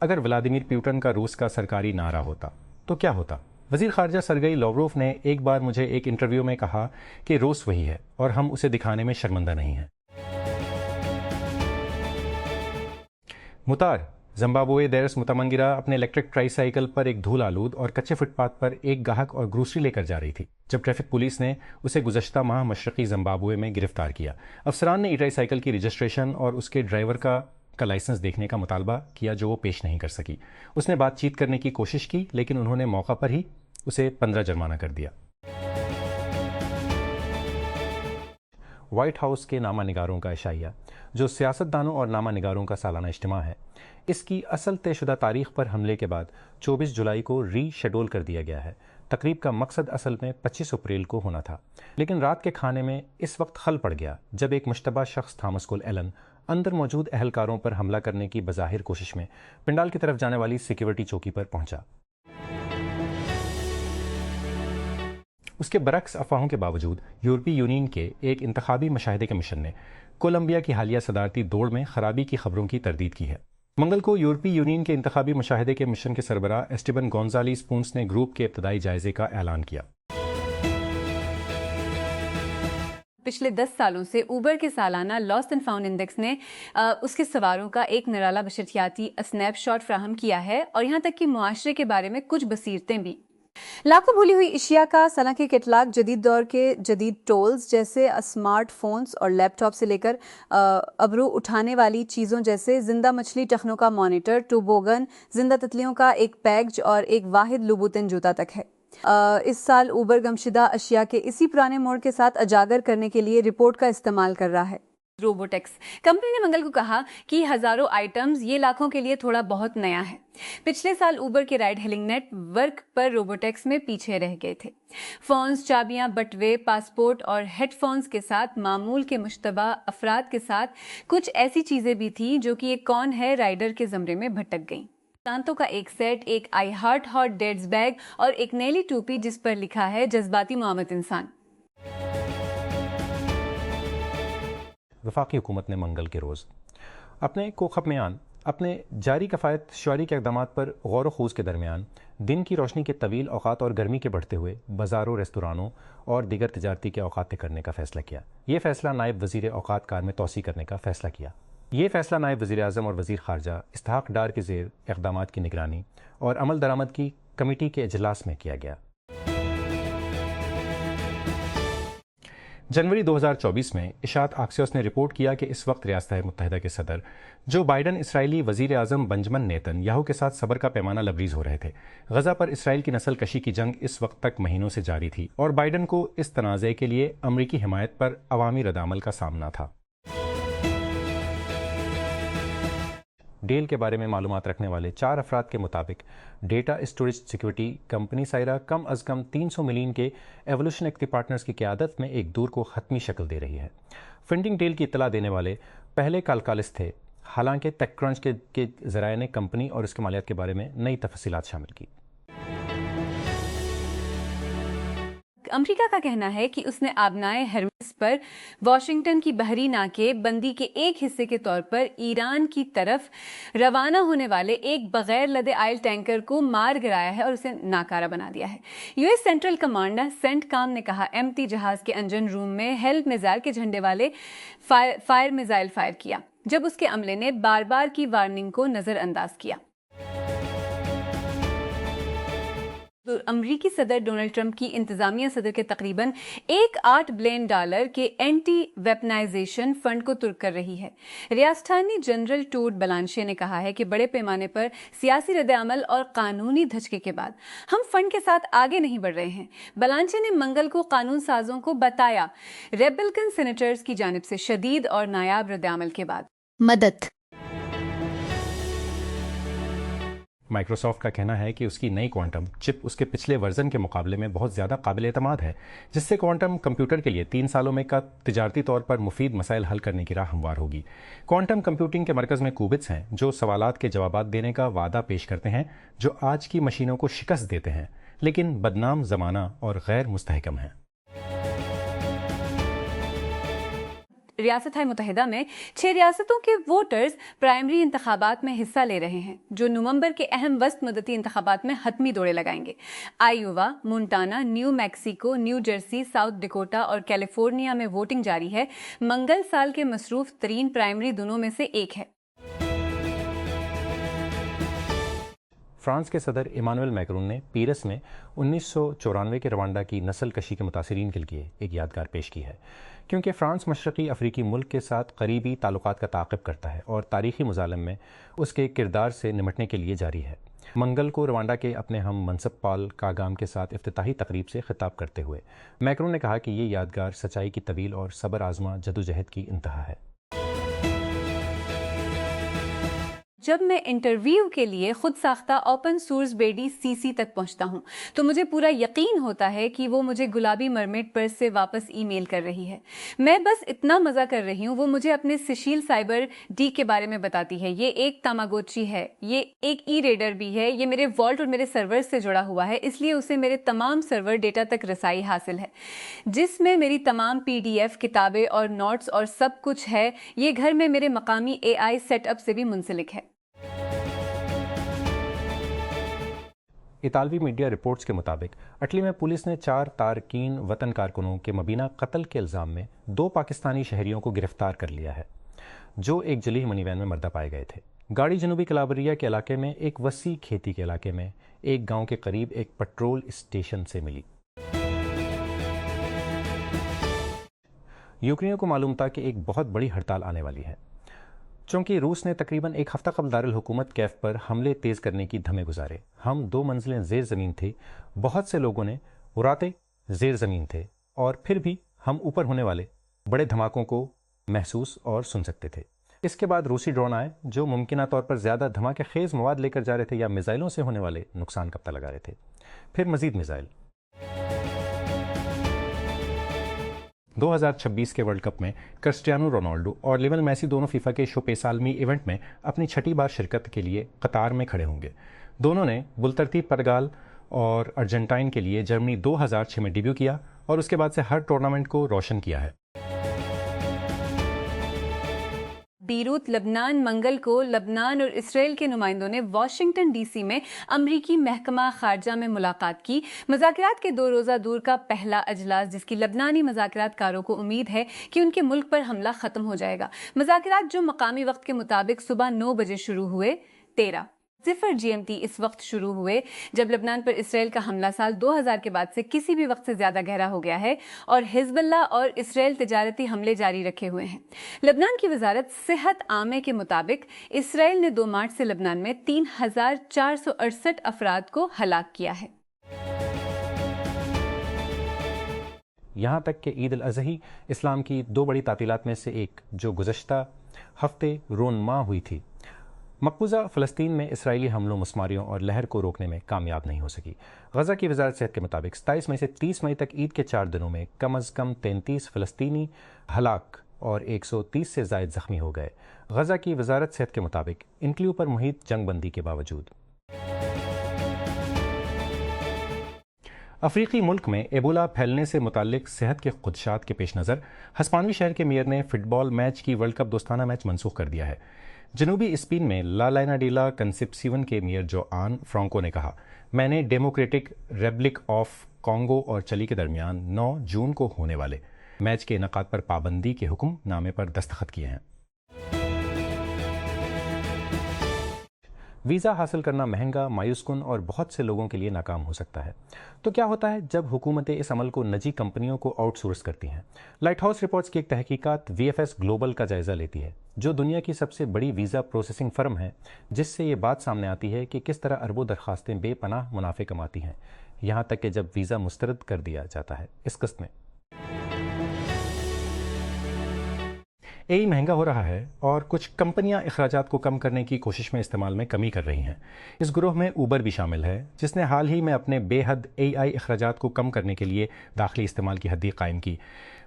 اگر Vladimir Putin کا روس کا سرکاری نعرہ ہوتا تو کیا ہوتا؟ وزیر خارجہ سرگئی لاوروف نے ایک بار مجھے ایک انٹرویو میں کہا کہ روس وہی ہے اور ہم اسے دکھانے میں شرمندہ نہیں ہیں۔ متار زمبابوے دیرس متمنگرہ اپنے الیکٹرک ٹرائی سائیکل پر ایک دھول آلود اور کچے فٹ پاتھ پر ایک گاہک اور گروسری لے کر جا رہی تھی جب ٹریفک پولیس نے اسے گزشتہ ماہ مشرقی زمبابوے میں گرفتار کیا۔ افسران نے ای ٹرائی سائیکل کی رجسٹریشن اور اس کے ڈرائیور کا لائسنس دیکھنے کا مطالبہ کیا جو وہ پیش نہیں کر سکی۔ اس نے بات چیت کرنے کی کوشش کی لیکن انہوں نے موقع پر ہی اسے 15 جرمانہ کر دیا۔ وائٹ ہاؤس کے نامہ نگاروں کا عشائیہ، جو سیاستدانوں اور نامہ نگاروں کا سالانہ اجتماع ہے، اس کی اصل طے شدہ تاریخ پر حملے کے بعد 24 جولائی کو ری شیڈول کر دیا گیا ہے۔ تقریب کا مقصد اصل میں 25 اپریل کو ہونا تھا، لیکن رات کے کھانے میں اس وقت خل پڑ گیا جب ایک مشتبہ شخص تھامس کول ایلن اندر موجود اہلکاروں پر حملہ کرنے کی بظاہر کوشش میں پنڈال کی طرف جانے والی سیکیورٹی چوکی پر پہنچا۔ اس کے برعکس افواہوں کے باوجود یورپی یونین کے ایک انتخابی مشاہدے کے مشن نے کولمبیا کی حالیہ صدارتی دوڑ میں خرابی کی خبروں کی تردید کی ہے۔ منگل کو یورپی یونین کے انتخابی مشاہدے کے مشن کے سربراہ ایسٹیبن گونزالیز پونس نے گروپ کے ابتدائی جائزے کا اعلان کیا۔ پچھلے 10 سالوں سے اوبر کے سالانہ لاسٹ اینڈ فاؤنڈ انڈیکس نے اس کے سواروں کا ایک نرالا بشریاتی اسنیپ شاٹ فراہم کیا ہے اور یہاں تک کہ معاشرے کے بارے میں کچھ بصیرتیں بھی۔ لاکھوں بھولی ہوئی اشیاء کا سالانہ کیٹلاگ جدید دور کے جدید ٹولز جیسے اسمارٹ فونز اور لیپ ٹاپ سے لے کر ابرو اٹھانے والی چیزوں جیسے زندہ مچھلی ٹخنوں کا مانیٹر، ٹوبوگن، زندہ تتلیوں کا ایک پیکج اور ایک واحد لوبوتن جوتا تک ہے۔ اس سال اوبر گمشدہ اشیاء کے اسی پرانے موڑ کے ساتھ اجاگر کرنے کے لیے رپورٹ کا استعمال کر رہا ہے۔ روبوٹیکس کمپنی نے منگل کو کہا کہ ہزاروں آئٹمز یہ لاکھوں کے لیے تھوڑا بہت نیا ہے۔ پچھلے سال اوبر کے رائڈ ہیلنگ نیٹ ورک پر روبوٹیکس میں پیچھے رہ گئے تھے۔ فونز، چابیاں، بٹوے، پاسپورٹ اور ہیڈ فونز کے ساتھ معمول کے مشتبہ افراد کے ساتھ کچھ ایسی چیزیں بھی تھیں جو کہ ایک کون ہے رائڈر کے زمرے میں بھٹک گئیں۔ دانتوں کا ایک سیٹ، ایک آئی ہارٹ ہاٹ ڈیڈز بیگ اور ایک نیلی ٹوپی جس پر لکھا ہے جذباتی معاملت انسان۔ وفاقی حکومت نے منگل کے روز اپنے کوخب اپنے جاری کفایت شعاری کے اقدامات پر غور و خوض کے درمیان دن کی روشنی کے طویل اوقات اور گرمی کے بڑھتے ہوئے بازاروں، ریستورانوں اور دیگر تجارتی کے اوقات طے کرنے کا فیصلہ کیا۔ یہ فیصلہ نائب وزیر اوقات کار میں توسیع کرنے کا فیصلہ کیا۔ یہ فیصلہ نائب وزیر اعظم اور وزیر خارجہ اسحاق ڈار کے زیر اقدامات کی نگرانی اور عمل درآمد کی کمیٹی کے اجلاس میں کیا گیا۔ جنوری 2024 میں اشاعت آکسیوس نے رپورٹ کیا کہ اس وقت ریاستہ متحدہ کے صدر جو بائیڈن اسرائیلی وزیر اعظم بنجمن نیتن یاہو کے ساتھ صبر کا پیمانہ لبریز ہو رہے تھے۔ غزہ پر اسرائیل کی نسل کشی کی جنگ اس وقت تک مہینوں سے جاری تھی اور بائیڈن کو اس تنازع کے لیے امریکی حمایت پر عوامی ردعمل کا سامنا تھا۔ ڈیل کے بارے میں معلومات رکھنے والے 4 افراد کے مطابق data storage security company Cyera کم از کم 300 ملین کے ایوولوشن ایکٹو پارٹنرز کی قیادت میں ایک دور کو حتمی شکل دے رہی ہے۔ فنڈنگ ڈیل کی اطلاع دینے والے پہلے کالکالس تھے، حالانکہ ٹیک کرنچ کے ذرائع نے کمپنی اور اس کے مالیات کے بارے میں نئی تفصیلات شامل کی۔ امریکہ کا کہنا ہے کہ اس نے آبنائے ہرمز پر واشنگٹن کی بحری ناکے بندی کے ایک حصے کے طور پر ایران کی طرف روانہ ہونے والے ایک بغیر لدے آئل ٹینکر کو مار گرایا ہے اور اسے ناکارہ بنا دیا ہے۔ U S central commander CENTCOM نے کہا ایمٹی جہاز کے انجن روم میں ہیلپ میزائل کے جھنڈے والے فائر میزائل فائر کیا جب اس کے عملے نے بار بار کی وارننگ کو نظر انداز کیا۔ امریکی صدر ڈونلڈ ٹرمپ کی انتظامیہ صدر کے تقریباً $1.8 بلین کے اینٹی ویپنائزیشن فنڈ کو ترک کر رہی ہے۔ ریاستانی جنرل ٹوڈ بلانشے نے کہا ہے کہ بڑے پیمانے پر سیاسی رد عمل اور قانونی دھچکے کے بعد ہم فنڈ کے ساتھ آگے نہیں بڑھ رہے ہیں۔ بلانشے نے منگل کو قانون سازوں کو بتایا ریپبلکن سینیٹرز کی جانب سے شدید اور نایاب رد عمل کے بعد مدد۔ مائکروسافٹ کا کہنا ہے کہ اس کی نئی کوانٹم چپ اس کے پچھلے ورژن کے مقابلے میں بہت زیادہ قابل اعتماد ہے، جس سے کوانٹم کمپیوٹر کے لیے 3 سالوں میں کا تجارتی طور پر مفید مسائل حل کرنے کی راہ ہموار ہوگی۔ کوانٹم کمپیوٹنگ کے مرکز میں قوبٹس ہیں جو سوالات کے جوابات دینے کا وعدہ پیش کرتے ہیں جو آج کی مشینوں کو شکست دیتے ہیں، لیکن بدنام زمانہ اور غیر مستحکم ہیں۔ ریاست متحدہ میں 6 ریاستوں کے ووٹرز پرائمری انتخابات میں حصہ لے رہے ہیں جو نومبر کے اہم وسط مدتی انتخابات میں حتمی دوڑے لگائیں گے۔ Iowa, Montana, New Mexico, New Jersey, South Dakota اور کیلیفورنیا میں ووٹنگ جاری ہے۔ منگل سال کے مصروف ترین پرائمری دنوں میں سے ایک ہے۔ فرانس کے صدر ایمانوئل میکرون نے پیرس میں 1994 کے روانڈا کی نسل کشی کے متاثرین کے لیے ایک یادگار پیش کی ہے، کیونکہ فرانس مشرقی افریقی ملک کے ساتھ قریبی تعلقات کا تعاقب کرتا ہے اور تاریخی مظالم میں اس کے کردار سے نمٹنے کے لیے جاری ہے۔ منگل کو روانڈا کے اپنے ہم منصب پال کاگام کے ساتھ افتتاحی تقریب سے خطاب کرتے ہوئے میکرون نے کہا کہ یہ یادگار سچائی کی طویل اور صبر آزما جدوجہد کی انتہا ہے۔ جب میں انٹرویو کے لیے خود ساختہ اوپن سورس بیڑی CC تک پہنچتا ہوں تو مجھے پورا یقین ہوتا ہے کہ وہ مجھے گلابی مرمیڈ پرس سے واپس ای میل کر رہی ہے۔ میں بس اتنا مزہ کر رہی ہوں۔ وہ مجھے اپنے سشیل سائبر ڈی کے بارے میں بتاتی ہے۔ یہ ایک تاماگوچی ہے، یہ ایک ای ریڈر بھی ہے، یہ میرے والٹ اور میرے سرور سے جڑا ہوا ہے، اس لیے اسے میرے تمام سرور ڈیٹا تک رسائی حاصل ہے، جس میں میری تمام PDF کتابیں اور نوٹس اور سب کچھ ہے۔ یہ گھر میں میرے مقامی AI سیٹ اپ سے بھی منسلک ہے۔ اطالوی میڈیا رپورٹس کے مطابق اٹلی میں پولیس نے 4 تارکین وطن کارکنوں کے مبینہ قتل کے الزام میں 2 پاکستانی شہریوں کو گرفتار کر لیا ہے، جو ایک جلی منی وین میں مردہ پائے گئے تھے۔ گاڑی جنوبی کلابریا کے علاقے میں ایک وسیع کھیتی کے علاقے میں ایک گاؤں کے قریب ایک پٹرول اسٹیشن سے ملی۔ یوکرینوں کو معلوم تھا کہ ایک بہت بڑی ہڑتال آنے والی ہے، چونکہ روس نے تقریباً ایک ہفتہ قبل دارالحکومت کیف پر حملے تیز کرنے کی دھمے گزارے۔ ہم 2 منزلیں زیر زمین تھے، بہت سے لوگوں نے اراتے زیر زمین تھے، اور پھر بھی ہم اوپر ہونے والے بڑے دھماکوں کو محسوس اور سن سکتے تھے۔ اس کے بعد روسی ڈرون آئے جو ممکنہ طور پر زیادہ دھماکے خیز مواد لے کر جا رہے تھے یا میزائلوں سے ہونے والے نقصان کا پتہ لگا رہے تھے۔ پھر مزید میزائل۔ 2026 کے ورلڈ کپ میں کرسٹیانو رونالڈو اور لیونل میسی دونوں فیفا کے شوپیس عالمی ایونٹ میں اپنی 6ٹھی بار شرکت کے لیے قطار میں کھڑے ہوں گے۔ دونوں نے بالترتیب پرتگال اور ارجنٹائن کے لیے جرمنی 2006 میں ڈیبیو کیا اور اس کے بعد سے ہر ٹورنامنٹ کو روشن کیا ہے۔ بیروت، لبنان۔ منگل کو لبنان اور اسرائیل کے نمائندوں نے واشنگٹن DC میں امریکی محکمہ خارجہ میں ملاقات کی۔ مذاکرات کے 2 روزہ دور کا پہلا اجلاس، جس کی لبنانی مذاکرات کاروں کو امید ہے کہ ان کے ملک پر حملہ ختم ہو جائے گا۔ مذاکرات جو مقامی وقت کے مطابق صبح 9 بجے شروع ہوئے، 13 GMT اس وقت شروع ہوئے جب لبنان پر اسرائیل کا حملہ سال 2000 کے بعد سے کسی بھی وقت سے زیادہ گہرا ہو گیا ہے اور حزب اللہ اور اسرائیل تجارتی حملے جاری رکھے ہوئے ہیں۔ لبنان کی وزارت صحت عامہ کے مطابق اسرائیل نے 2 مارچ سے لبنان میں 3468 افراد کو ہلاک کیا ہے۔ یہاں تک کہ عید الاضحی اسلام کی 2 بڑی تعطیلات میں سے ایک، جو گزشتہ ہفتے رونما ہوئی تھی، مقبوضہ فلسطین میں اسرائیلی حملوں، مسماریوں اور لہر کو روکنے میں کامیاب نہیں ہو سکی۔ غزہ کی وزارت صحت کے مطابق 27 مئی سے 30 مئی تک عید کے 4 دنوں میں کم از کم 33 فلسطینی ہلاک اور 130 سے زائد زخمی ہو گئے۔ غزہ کی وزارت صحت کے مطابق انکلیو پر محیط جنگ بندی کے باوجود افریقی ملک میں ایبولا پھیلنے سے متعلق صحت کے خدشات کے پیش نظر ہسپانوی شہر کے میئر نے فٹ بال میچ کی ورلڈ کپ دوستانہ میچ منسوخ کر دیا ہے۔ جنوبی اسپین میں لا لائنا ڈی لا کنسیپسیون کے میئر جو آن فرانکو نے کہا، میں نے ڈیموکریٹک ریپبلک آف کانگو اور چلی کے درمیان 9 جون کو ہونے والے میچ کے انعقاد پر پابندی کے حکم نامے پر دستخط کیے ہیں۔ ویزا حاصل کرنا مہنگا، مایوس کن اور بہت سے لوگوں کے لیے ناکام ہو سکتا ہے۔ تو کیا ہوتا ہے جب حکومتیں اس عمل کو نجی کمپنیوں کو آؤٹ سورس کرتی ہیں؟ لائٹ ہاؤس رپورٹس کی ایک تحقیقات VFS گلوبل کا جائزہ لیتی ہے، جو دنیا کی سب سے بڑی ویزا پروسیسنگ فرم ہے، جس سے یہ بات سامنے آتی ہے کہ کس طرح اربوں درخواستیں بے پناہ منافع کماتی ہیں، یہاں تک کہ جب ویزا مسترد کر دیا جاتا ہے۔ اس قسط میں مہنگا ہو رہا ہے اور کچھ کمپنیاں اخراجات کو کم کرنے کی کوشش میں استعمال میں کمی کر رہی ہیں۔ اس گروہ میں اوبر بھی شامل ہے، جس نے حال ہی میں اپنے بے حد اخراجات کو کم کرنے کے لیے داخلی استعمال کی حدیں قائم کی۔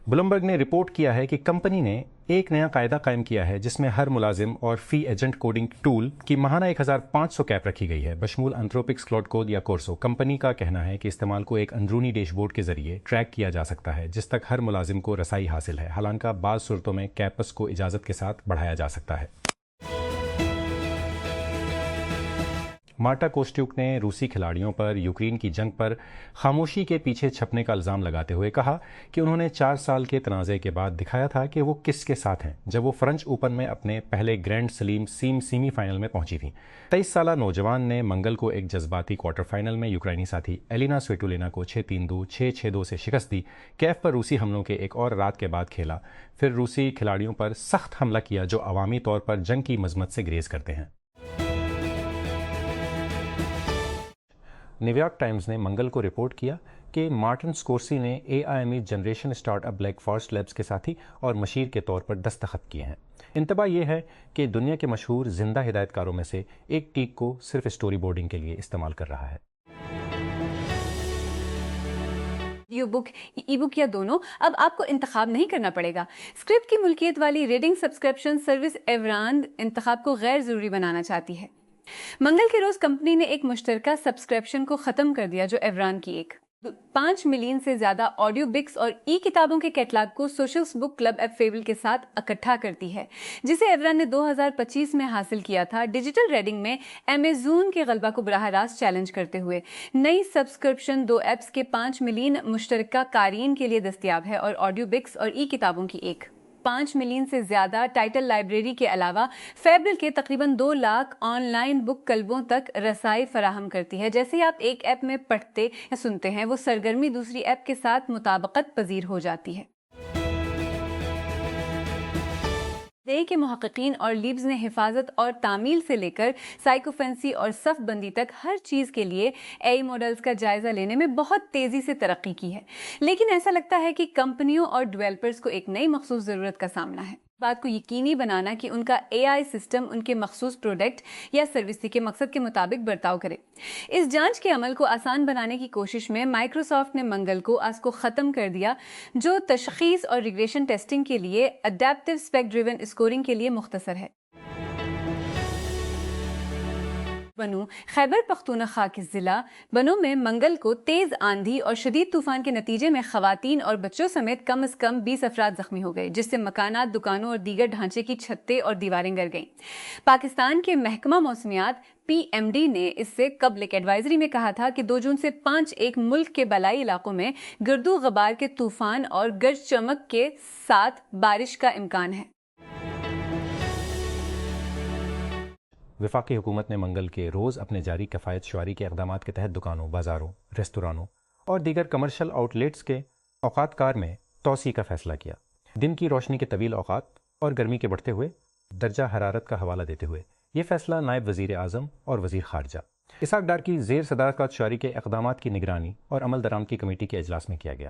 بلومبرگ نے رپورٹ کیا ہے کہ کمپنی نے ایک نیا قاعدہ قائم کیا ہے جس میں ہر ملازم اور فی ایجنٹ کوڈنگ ٹول کی ماہانہ 1500 کیپ رکھی گئی ہے بشمول انتھروپکس کلاؤڈ کود یا کورسو۔ کمپنی کا کہنا ہے کہ استعمال کو ایک اندرونی ڈیش بورڈ کے ذریعے ٹریک کیا جا سکتا ہے جس تک ہر ملازم کو رسائی حاصل ہے، حالانکہ بعض صورتوں میں کیپس کو اجازت کے ساتھ بڑھایا جا سکتا ہے۔ مارٹا کوسٹیوک نے روسی کھلاڑیوں پر یوکرین کی جنگ پر خاموشی کے پیچھے چھپنے کا الزام لگاتے ہوئے کہا کہ انہوں نے 4 سال کے تنازع کے بعد دکھایا تھا کہ وہ کس کے ساتھ ہیں جب وہ فرنچ اوپن میں اپنے پہلے گرینڈ سلیم سیمی فائنل میں پہنچی تھیں۔ 23 سالہ نوجوان نے منگل کو ایک جذباتی کوارٹر فائنل میں یوکرینی ساتھی ایلینا سویٹولینا کو 6-3-2، 6-6-2 سے شکست دی۔ کیف پر روسی حملوں کے ایک اور رات کے بعد کھیلا، پھر روسی کھلاڑیوں پر سخت حملہ کیا جو عوامی طور پر جنگ کی مذمت سے گریز کرتے ہیں۔ نیو یارک ٹائمز نے منگل کو رپورٹ کیا کہ مارٹن سکورسی نے AIME generation start up black forest labs کے ساتھی اور مشیر کے طور پر دستخط کیے ہیں۔ انتباہ یہ ہے کہ دنیا کے مشہور زندہ ہدایت کاروں میں سے ایک ٹیک کو صرف اسٹوری بورڈنگ کے لیے استعمال کر رہا ہے۔ آڈیو بک، ای بک یا دونوں، اب آپ کو انتخاب نہیں کرنا پڑے گا۔ اسکرپٹ کی ملکیت والی ریڈنگ سبسکرپشن سروس ایوران انتخاب کو غیر ضروری بنانا چاہتی ہے۔ منگل کے روز کمپنی نے ایک مشترکہ سبسکرپشن کو ختم کر دیا جو ایوران کی 5 ملین سے زیادہ آڈیو بکس اور ای کتابوں کے کیٹلاگ کو socials book club app fable کے ساتھ اکٹھا کرتی ہے، جسے ایوران نے 2025 میں حاصل کیا تھا، ڈیجیٹل ریڈنگ میں ایمیزون کے غلبہ کو براہ راست چیلنج کرتے ہوئے۔ نئی سبسکرپشن 2 ایپس کے 5 ملین مشترکہ قارئین کے لیے دستیاب ہے اور آڈیو بکس اور ای کتابوں کی 5 ملین سے زیادہ ٹائٹل لائبریری کے علاوہ فیبل کے تقریباً 2 لاکھ آن لائن بک کلبوں تک رسائی فراہم کرتی ہے۔ جیسے ہی آپ ایک ایپ میں پڑھتے یا سنتے ہیں، وہ سرگرمی دوسری ایپ کے ساتھ مطابقت پذیر ہو جاتی ہے۔ کے محققین اور لیبز نے حفاظت اور تعمیل سے لے کر سائیکوفینسی اور صف بندی تک ہر چیز کے لیے AI ماڈلز کا جائزہ لینے میں بہت تیزی سے ترقی کی ہے، لیکن ایسا لگتا ہے کہ کمپنیوں اور ڈیولپرز کو ایک نئی مخصوص ضرورت کا سامنا ہے، بات کو یقینی بنانا کہ ان کا AI سسٹم ان کے مخصوص پروڈکٹ یا سروس کے مقصد کے مطابق برتاؤ کرے۔ اس جانچ کے عمل کو آسان بنانے کی کوشش میں مائکروسافٹ نے منگل کو آس کو ختم کر دیا، جو تشخیص اور ریگریشن ٹیسٹنگ کے لیے اڈیپٹیو اسپیک ڈریون اسکورنگ کے لیے مختصر ہے۔ بنو خیبر پختونخوا کے ضلع بنو میں منگل کو تیز آندھی اور شدید طوفان کے نتیجے میں خواتین اور بچوں سمیت کم از کم 20 افراد زخمی ہو گئے، جس سے مکانات، دکانوں اور دیگر ڈھانچے کی چھتیں اور دیواریں گر گئیں۔ پاکستان کے محکمہ موسمیات PMD نے اس سے قبل ایک ایڈوائزری میں کہا تھا کہ 2 جون سے 5 ملک کے بالائی علاقوں میں گردو غبار کے طوفان اور گرج چمک کے ساتھ بارش کا امکان ہے۔ وفاقی حکومت نے منگل کے روز اپنے جاری کفایت شعاری کے اقدامات کے تحت دکانوں، بازاروں، ریستورانوں اور دیگر کمرشل آؤٹ لیٹس کے اوقات کار میں توسیع کا فیصلہ کیا، دن کی روشنی کے طویل اوقات اور گرمی کے بڑھتے ہوئے درجہ حرارت کا حوالہ دیتے ہوئے۔ یہ فیصلہ نائب وزیر اعظم اور وزیر خارجہ اسحاق ڈار کی زیر صدارت شعاری کے اقدامات کی نگرانی اور عمل درآمد کی کمیٹی کے اجلاس میں کیا گیا۔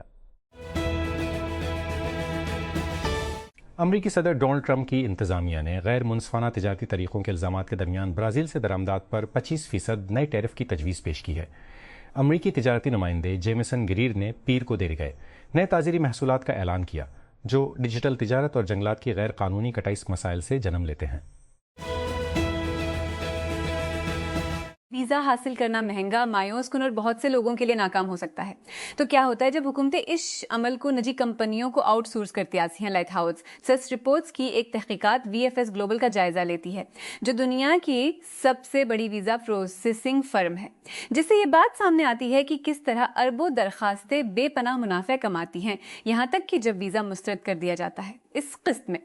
امریکی صدر ڈونلڈ ٹرمپ کی انتظامیہ نے غیر منصفانہ تجارتی طریقوں کے الزامات کے درمیان برازیل سے درآمدات پر 25% نئے ٹیرف کی تجویز پیش کی ہے۔ امریکی تجارتی نمائندے جیمیسن گریر نے پیر کو دیر گئے نئے تاجری محصولات کا اعلان کیا جو ڈیجیٹل تجارت اور جنگلات کی غیر قانونی کٹائی مسائل سے جنم لیتے ہیں۔ ویزا حاصل کرنا مہنگا، مایوس کن اور بہت سے لوگوں کے لیے ناکام ہو سکتا ہے۔ تو کیا ہوتا ہے جب حکومتیں اس عمل کو نجی کمپنیوں کو آؤٹ سورس کرتی آتی ہیں؟ لائٹ ہاؤس سس رپورٹس کی ایک تحقیقات VFS گلوبل کا جائزہ لیتی ہے، جو دنیا کی سب سے بڑی ویزا پروسیسنگ فرم ہے، جس سے یہ بات سامنے آتی ہے کہ کس طرح اربوں درخواستیں بے پناہ منافع کماتی ہیں، یہاں تک کہ جب ویزا مسترد کر دیا جاتا ہے۔ اس قسط میں